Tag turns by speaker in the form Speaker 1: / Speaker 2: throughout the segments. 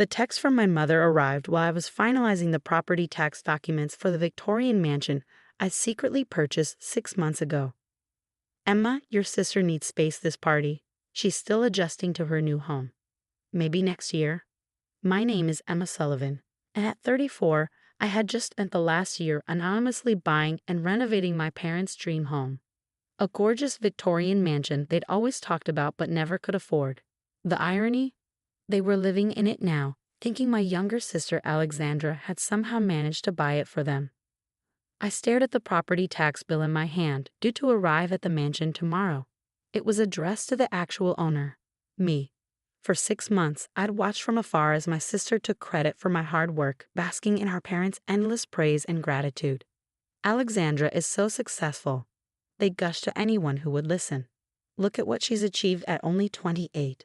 Speaker 1: The text from my mother arrived while I was finalizing the property tax documents for the Victorian mansion I secretly purchased 6 months ago. Emma, your sister needs space this party. She's still adjusting to her new home. Maybe next year. My name is Emma Sullivan, and at 34, I had just spent the last year anonymously buying and renovating my parents' dream home. A gorgeous Victorian mansion they'd always talked about but never could afford. The irony? They were living in it now, thinking my younger sister Alexandra had somehow managed to buy it for them. I stared at the property tax bill in my hand, due to arrive at the mansion tomorrow. It was addressed to the actual owner, me. For 6 months, I'd watched from afar as my sister took credit for my hard work, basking in our parents' endless praise and gratitude. Alexandra is so successful. They gush to anyone who would listen. Look at what she's achieved at only 28.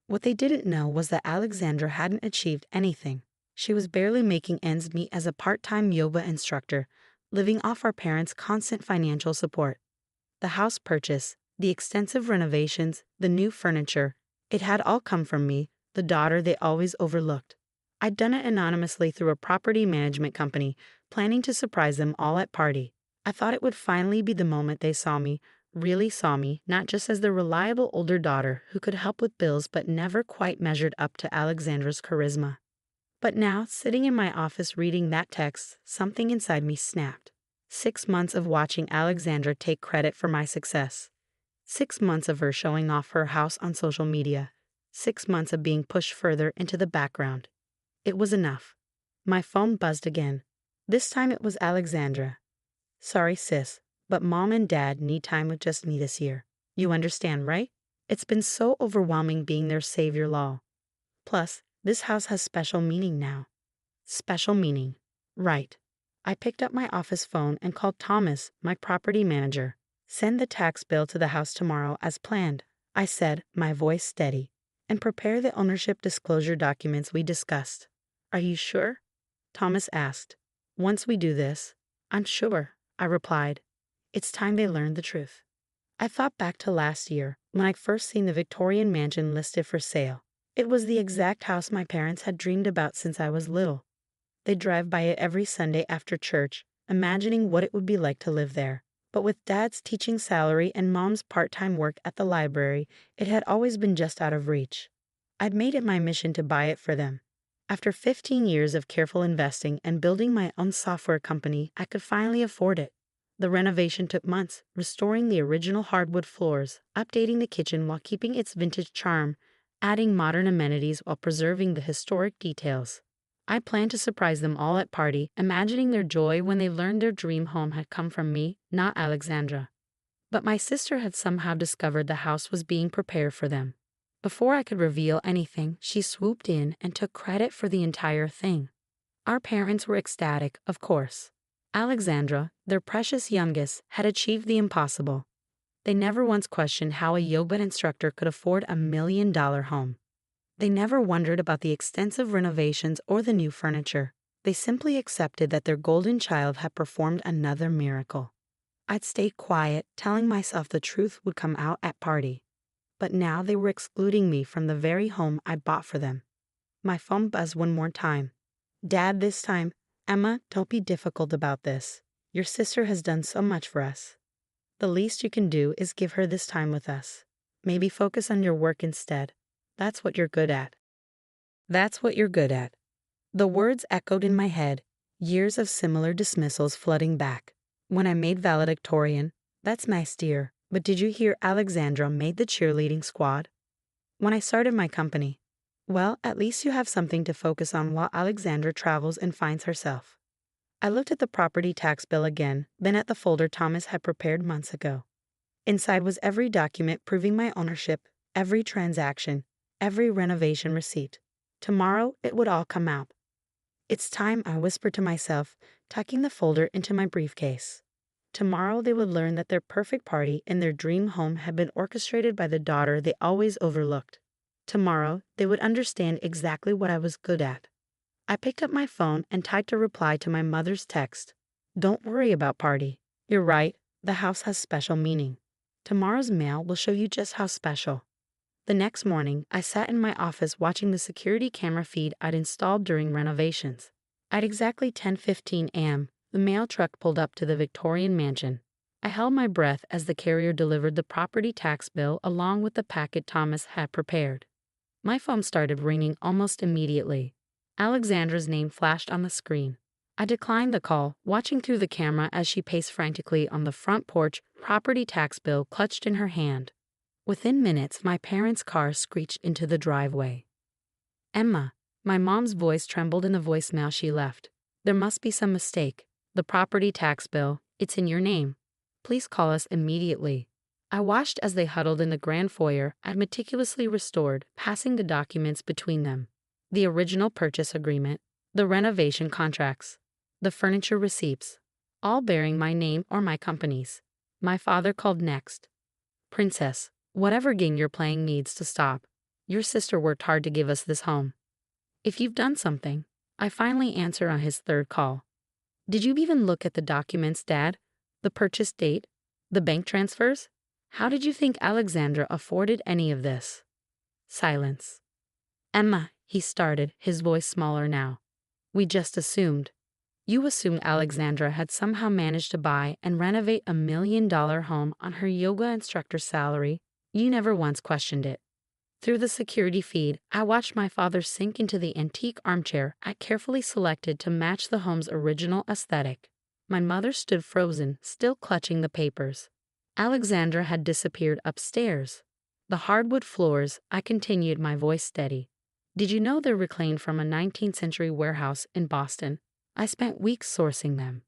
Speaker 1: What they didn't know was that Alexandra hadn't achieved anything. She was barely making ends meet as a part-time yoga instructor, living off our parents' constant financial support. The house purchase, the extensive renovations, the new furniture, it had all come from me, the daughter they always overlooked. I'd done it anonymously through a property management company, planning to surprise them all at party. I thought it would finally be the moment they saw me, really saw me, not just as the reliable older daughter who could help with bills but never quite measured up to Alexandra's charisma. But now, sitting in my office reading that text, something inside me snapped. 6 months of watching Alexandra take credit for my success. 6 months of her showing off her house on social media. 6 months of being pushed further into the background. It was enough. My phone buzzed again. This time it was Alexandra. Sorry, sis, but Mom and Dad need time with just me this year. You understand, right? It's been so overwhelming being their savior lol. Plus, this house has special meaning now. Special meaning. Right. I picked up my office phone and called Thomas, my property manager. Send the tax bill to the house tomorrow as planned, I said, my voice steady. And prepare the ownership disclosure documents we discussed. Are you sure? Thomas asked. Once we do this, I'm sure, I replied. It's time they learned the truth. I thought back to last year, when I'd first seen the Victorian mansion listed for sale. It was the exact house my parents had dreamed about since I was little. They'd drive by it every Sunday after church, imagining what it would be like to live there. But with Dad's teaching salary and Mom's part-time work at the library, it had always been just out of reach. I'd made it my mission to buy it for them. After 15 years of careful investing and building my own software company, I could finally afford it. The renovation took months, restoring the original hardwood floors, updating the kitchen while keeping its vintage charm, adding modern amenities while preserving the historic details. I planned to surprise them all at party, imagining their joy when they learned their dream home had come from me, not Alexandra. But my sister had somehow discovered the house was being prepared for them. Before I could reveal anything, she swooped in and took credit for the entire thing. Our parents were ecstatic, of course. Alexandra, their precious youngest, had achieved the impossible. They never once questioned how a yoga instructor could afford $1 million home. They never wondered about the extensive renovations or the new furniture. They simply accepted that their golden child had performed another miracle. I'd stayed quiet, telling myself the truth would come out at party. But now they were excluding me from the very home I bought for them. My phone buzzed one more time. Dad, this time. Emma, don't be difficult about this. Your sister has done so much for us. The least you can do is give her this time with us. Maybe focus on your work instead. That's what you're good at. That's what you're good at. The words echoed in my head, years of similar dismissals flooding back. When I made valedictorian, that's nice, dear, but did you hear Alexandra made the cheerleading squad? When I started my company, well, at least you have something to focus on while Alexandra travels and finds herself. I looked at the property tax bill again, then at the folder Thomas had prepared months ago. Inside was every document proving my ownership, every transaction, every renovation receipt. Tomorrow it would all come out. It's time, I whispered to myself, tucking the folder into my briefcase. Tomorrow they would learn that their perfect party in their dream home had been orchestrated by the daughter they always overlooked. Tomorrow they would understand exactly what I was good at. I picked up my phone and typed a reply to my mother's text. Don't worry about party. You're right, the house has special meaning. Tomorrow's mail will show you just how special. The next morning, I sat in my office watching the security camera feed I'd installed during renovations. At exactly 10:15 a.m., the mail truck pulled up to the Victorian mansion. I held my breath as the carrier delivered the property tax bill along with the packet Thomas had prepared. My phone started ringing almost immediately. Alexandra's name flashed on the screen. I declined the call, watching through the camera as she paced frantically on the front porch, property tax bill clutched in her hand. Within minutes, my parents' car screeched into the driveway. "Emma," my mom's voice trembled in the voicemail she left. "There must be some mistake. The property tax bill, it's in your name. Please call us immediately." I watched as they huddled in the grand foyer I'd meticulously restored, passing the documents between them. The original purchase agreement, the renovation contracts, the furniture receipts, all bearing my name or my company's. My father called next. "Princess, whatever game you're playing needs to stop. Your sister worked hard to give us this home. If you've done something," I finally answered on his third call. "Did you even look at the documents, Dad? The purchase date? The bank transfers? How did you think Alexandra afforded any of this?" Silence. "Emma," he started, his voice smaller now. "We just assumed. You assumed Alexandra had somehow managed to buy and renovate $1 million home on her yoga instructor's salary. You never once questioned it." Through the security feed, I watched my father sink into the antique armchair I carefully selected to match the home's original aesthetic. My mother stood frozen, still clutching the papers. Alexandra had disappeared upstairs. The hardwood floors, I continued, my voice steady. "Did you know they're reclaimed from a 19th century warehouse in Boston? I spent weeks sourcing them.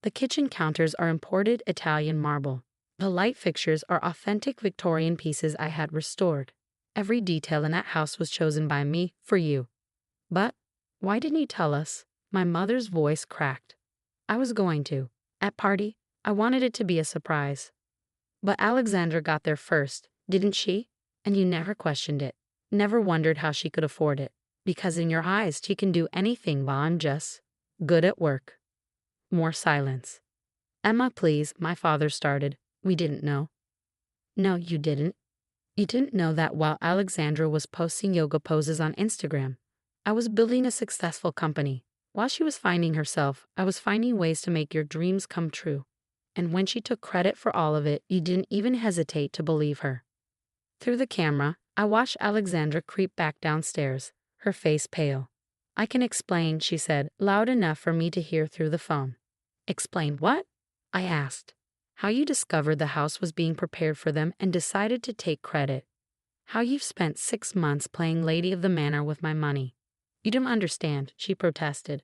Speaker 1: The kitchen counters are imported Italian marble. The light fixtures are authentic Victorian pieces I had restored. Every detail in that house was chosen by me, for you." "But why didn't you tell us?" My mother's voice cracked. "I was going to. At party, I wanted it to be a surprise. But Alexandra got there first, didn't she? And you never questioned it. Never wondered how she could afford it. Because in your eyes, she can do anything while I'm just good at work." More silence. "Emma, please," my father started. "We didn't know." "No, you didn't. You didn't know that while Alexandra was posting yoga poses on Instagram, I was building a successful company. While she was finding herself, I was finding ways to make your dreams come true. And when she took credit for all of it, you didn't even hesitate to believe her." Through the camera, I watched Alexandra creep back downstairs, her face pale. "I can explain," she said, loud enough for me to hear through the phone. "Explain what?" I asked. "How you discovered the house was being prepared for them and decided to take credit. How you've spent 6 months playing lady of the manor with my money. You don't understand," she protested.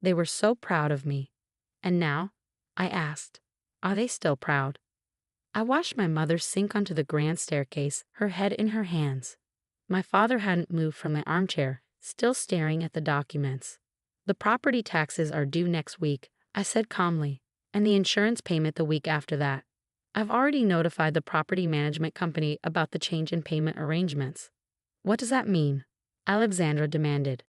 Speaker 1: "They were so proud of me." "And now?" I asked. "Are they still proud?" I watched my mother sink onto the grand staircase, her head in her hands. My father hadn't moved from the armchair, still staring at the documents. "The property taxes are due next week," I said calmly, "and the insurance payment the week after that. I've already notified the property management company about the change in payment arrangements." "What does that mean?" Alexandra demanded.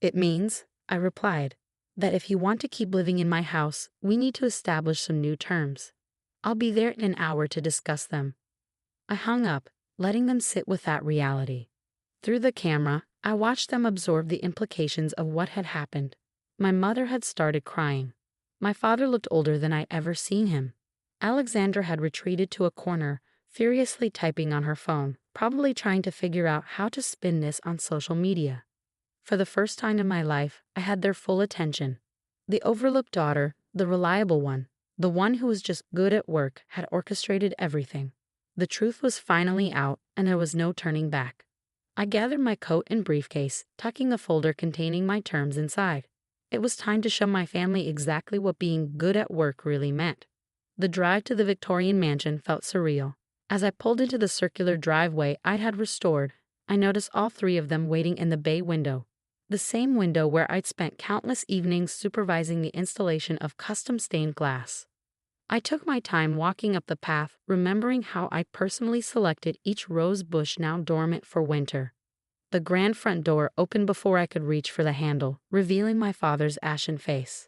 Speaker 1: "It means," I replied, "that if you want to keep living in my house, we need to establish some new terms. I'll be there in an hour to discuss them." I hung up, letting them sit with that reality. Through the camera, I watched them absorb the implications of what had happened. My mother had started crying. My father looked older than I'd ever seen him. Alexandra had retreated to a corner, furiously typing on her phone, probably trying to figure out how to spin this on social media. For the first time in my life, I had their full attention. The overlooked daughter, the reliable one, the one who was just good at work, had orchestrated everything. The truth was finally out, and there was no turning back. I gathered my coat and briefcase, tucking the folder containing my terms inside. It was time to show my family exactly what being good at work really meant. The drive to the Victorian mansion felt surreal. As I pulled into the circular driveway I'd had restored, I noticed all 3 of them waiting in the bay window. The same window where I'd spent countless evenings supervising the installation of custom stained glass. I took my time walking up the path, remembering how I personally selected each rose bush now dormant for winter. The grand front door opened before I could reach for the handle, revealing my father's ashen face.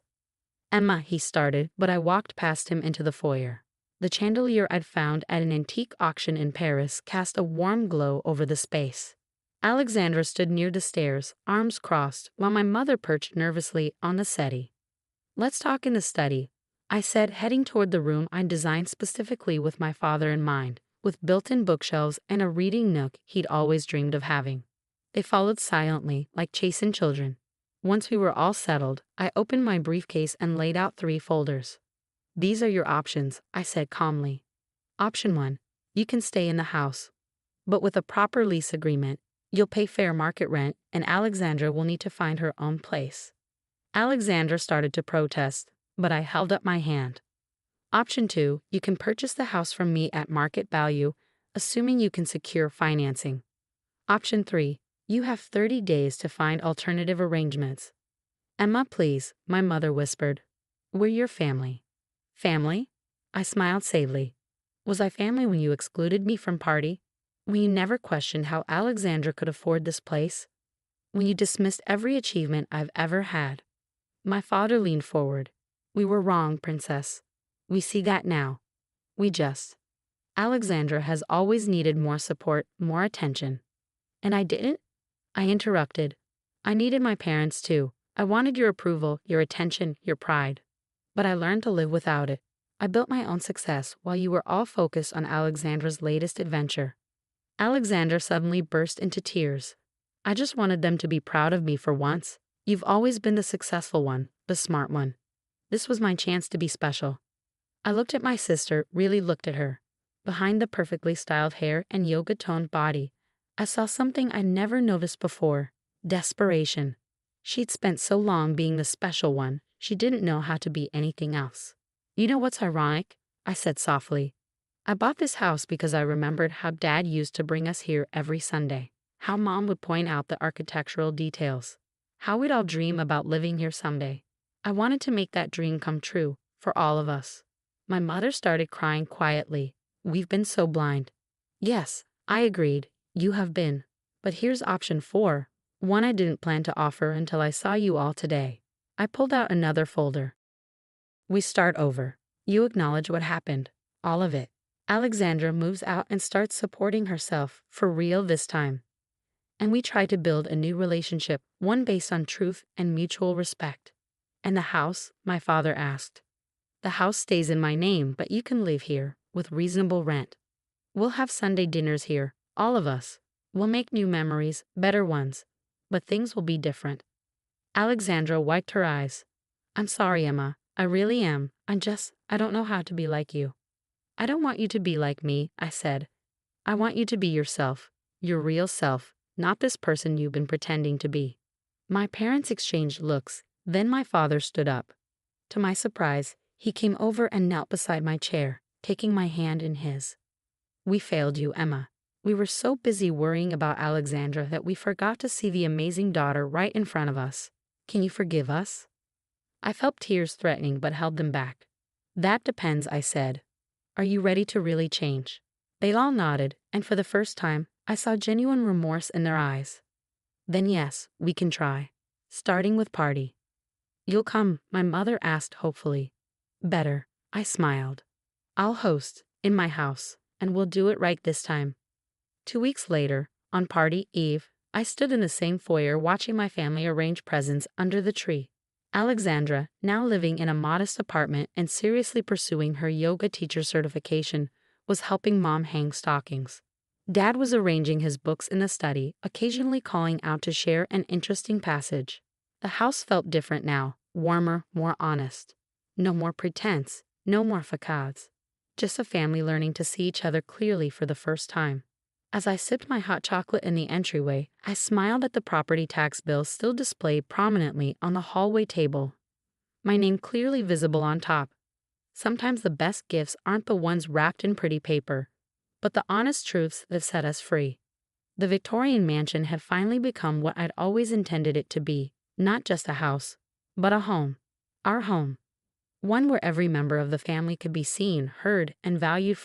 Speaker 1: "Emma," he started, but I walked past him into the foyer. The chandelier I'd found at an antique auction in Paris cast a warm glow over the space. Alexandra stood near the stairs, arms crossed, while my mother perched nervously on the settee. "Let's talk in the study," I said, heading toward the room I'd designed specifically with my father in mind, with built-in bookshelves and a reading nook he'd always dreamed of having. They followed silently, like chastened children. Once we were all settled, I opened my briefcase and laid out 3 folders. "These are your options," I said calmly. "Option 1, you can stay in the house. But with a proper lease agreement, you'll pay fair market rent, and Alexandra will need to find her own place." Alexandra started to protest, but I held up my hand. "Option 2, you can purchase the house from me at market value, assuming you can secure financing. Option 3, you have 30 days to find alternative arrangements." "Emma, please," my mother whispered. "We're your family." "Family?" I smiled sadly. "Was I family when you excluded me from party? When you never questioned how Alexandra could afford this place? When you dismissed every achievement I've ever had?" My father leaned forward. "We were wrong, Princess. We see that now. Alexandra has always needed more support, more attention." "And I didn't?" I interrupted. "I needed my parents too. I wanted your approval, your attention, your pride. But I learned to live without it. I built my own success while you were all focused on Alexandra's latest adventure." Alexandra suddenly burst into tears. "I just wanted them to be proud of me for once. You've always been the successful one, the smart one. This was my chance to be special." I looked at my sister, really looked at her. Behind the perfectly styled hair and yoga-toned body, I saw something I'd never noticed before: desperation. She'd spent so long being the special one, she didn't know how to be anything else. "You know what's ironic?" I said softly. "I bought this house because I remembered how Dad used to bring us here every Sunday, how Mom would point out the architectural details, how we'd all dream about living here someday. I wanted to make that dream come true, for all of us." My mother started crying quietly. "We've been so blind." "Yes," I agreed, "you have been. But here's option 4, one I didn't plan to offer until I saw you all today." I pulled out another folder. "We start over. You acknowledge what happened. All of it. Alexandra moves out and starts supporting herself, for real this time. And we try to build a new relationship, one based on truth and mutual respect." "And the house?" my father asked. "The house stays in my name, but you can live here, with reasonable rent. We'll have Sunday dinners here, all of us. We'll make new memories, better ones. But things will be different." Alexandra wiped her eyes. "I'm sorry, Emma. I really am. I don't know how to be like you." "I don't want you to be like me," I said. "I want you to be yourself, your real self, not this person you've been pretending to be." My parents exchanged looks, then my father stood up. To my surprise, he came over and knelt beside my chair, taking my hand in his. "We failed you, Emma. We were so busy worrying about Alexandra that we forgot to see the amazing daughter right in front of us. Can you forgive us?" I felt tears threatening but held them back. "That depends," I said. "Are you ready to really change?" They all nodded, and for the first time, I saw genuine remorse in their eyes. "Then yes, we can try. Starting with party." "You'll come?" my mother asked hopefully. "Better," I smiled. "I'll host, in my house, and we'll do it right this time." 2 weeks later, on party eve, I stood in the same foyer watching my family arrange presents under the tree. Alexandra, now living in a modest apartment and seriously pursuing her yoga teacher certification, was helping Mom hang stockings. Dad was arranging his books in the study, occasionally calling out to share an interesting passage. The house felt different now, warmer, more honest. No more pretense, no more facades. Just a family learning to see each other clearly for the first time. As I sipped my hot chocolate in the entryway, I smiled at the property tax bill still displayed prominently on the hallway table, my name clearly visible on top. Sometimes the best gifts aren't the ones wrapped in pretty paper, but the honest truths that set us free. The Victorian mansion had finally become what I'd always intended it to be, not just a house, but a home. Our home. One where every member of the family could be seen, heard, and valued